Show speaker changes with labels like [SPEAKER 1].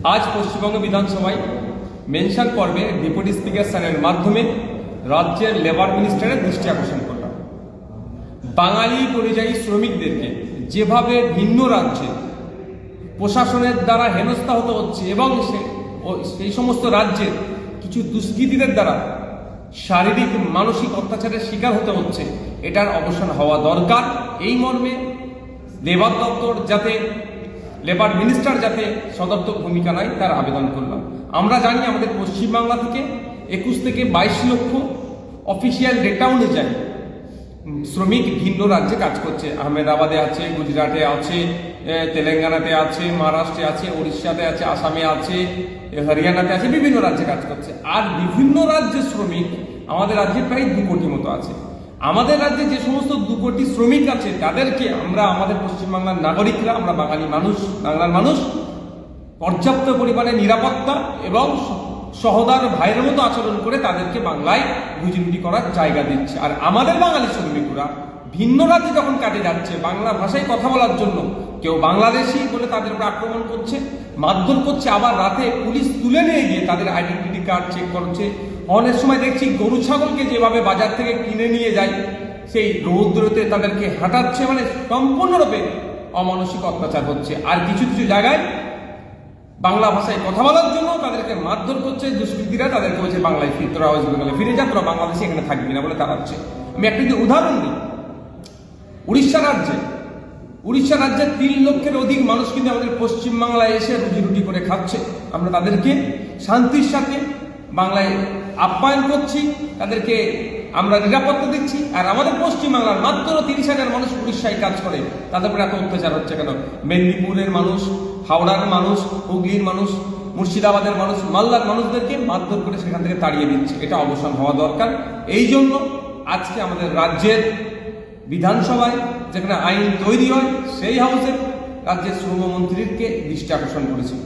[SPEAKER 1] আজ পশ্চিমবঙ্গ বিধানসভায় মেনশন পর্বে ডেপুটি স্পিকার স্যারের মাধ্যমে রাজ্যের লেবার মিনিস্টারের দৃষ্টি আকর্ষণ করলাম। বাঙালি পরিযায়ী শ্রমিকদেরকে যেভাবে ভিন্ন রাজ্যে প্রশাসনের দ্বারা হেনস্থা হতে হচ্ছে এবং সেই সমস্ত রাজ্যের কিছু দুষ্কৃতীদের দ্বারা শারীরিক মানসিক অত্যাচারের শিকার হতে হচ্ছে, এটার অবসান হওয়া দরকার। এই মর্মে লেবার দপ্তর যাতে লেবার মিনিস্টার যাতে সদর্থক ভূমিকা নেয় তার আবেদন করলাম। আমরা জানি আমাদের পশ্চিমবাংলা থেকে 21 থেকে 22 লক্ষ অফিসিয়াল ডেটা অনুযায়ী শ্রমিক ভিন্ন রাজ্যে কাজ করছে। আহমেদাবাদে আছে, গুজরাটে আছে, তেলেঙ্গানাতে আছে, মহারাষ্ট্রে আছে, উড়িষ্যাতে আছে, আসামে আছে, হরিয়ানাতে আছে, বিভিন্ন রাজ্যে কাজ করছে। আর বিভিন্ন রাজ্যের শ্রমিক আমাদের রাজ্যে প্রায় 2 কোটি মতো আছে। আমাদের রাজ্যে যে সমস্ত 2 কোটি শ্রমিক আছে তাদেরকে আমরা আমাদের পশ্চিমবাংলার নাগরিকরা, আমরা বাঙালি মানুষ, বাংলার মানুষ পর্যাপ্ত পরিমাণে নিরাপত্তা এবং সহোদর ভাইয়ের মতো আচরণ করে তাদেরকে বাংলায় রুজি রুটি করার জায়গা দিচ্ছে। আর আমাদের বাঙালি শ্রমিকরা ভিন্ন রাজ্যে যখন কাটে যাচ্ছে বাংলা ভাষায় কথা বলার জন্য কেউ বাংলাদেশি বলে তাদের উপর আক্রমণ করছে, মারধর করছে, আবার রাতে পুলিশ তুলে নিয়ে গিয়ে তাদের আইডেন্টিটি কার্ড চেক করছে। অনেক সময় দেখছি গরু ছাগলকে যেভাবে বাজার থেকে কিনে নিয়ে যায় সেই রৌদ্রতে তাদেরকে হাঁটাচ্ছে, মানে সম্পূর্ণরূপে অমানসিক অত্যাচার হচ্ছে। আর কিছু কিছু জায়গায় বাংলা ভাষায় কথা বলার জন্য তাদেরকে মারধর করছে দুষ্কৃতীরা, তাদেরকে বলছে বাংলায় তোরা ওয়েস্ট বেঙ্গলে ফিরে যা, তোরা বাংলাদেশে এখানে থাকবি না বলে তাড়াচ্ছে। আমি একটা যদি উদাহরণ দিই, উড়িষ্যা রাজ্যের 3 লক্ষের অধিক মানুষ কিন্তু আমাদের পশ্চিমবাংলায় এসে রুজি রুটি করে খাচ্ছে। আমরা তাদেরকে শান্তির সাথে বাংলায় আপ্যায়ন করছি, তাদেরকে আমরা নিরাপত্তা দিচ্ছি। আর আমাদের পশ্চিমবাংলার মাত্র 30,000 মানুষ উড়িষ্যায় কাজ করে, তাদের উপরে এত অত্যাচার হচ্ছে কেন? মেদিনীপুরের মানুষ, হাওড়ার মানুষ, হুগলির মানুষ, মুর্শিদাবাদের মানুষ, মালদার মানুষদেরকে মারধর করে সেখান থেকে তাড়িয়ে দিচ্ছে। এটা অবসান হওয়া দরকার। এই জন্য আজকে আমাদের রাজ্যের বিধানসভায় যেখানে আইন তৈরি হয় সেই হাউসে রাজ্যের শ্রমমন্ত্রীকে দৃষ্টি আকর্ষণ করেছি।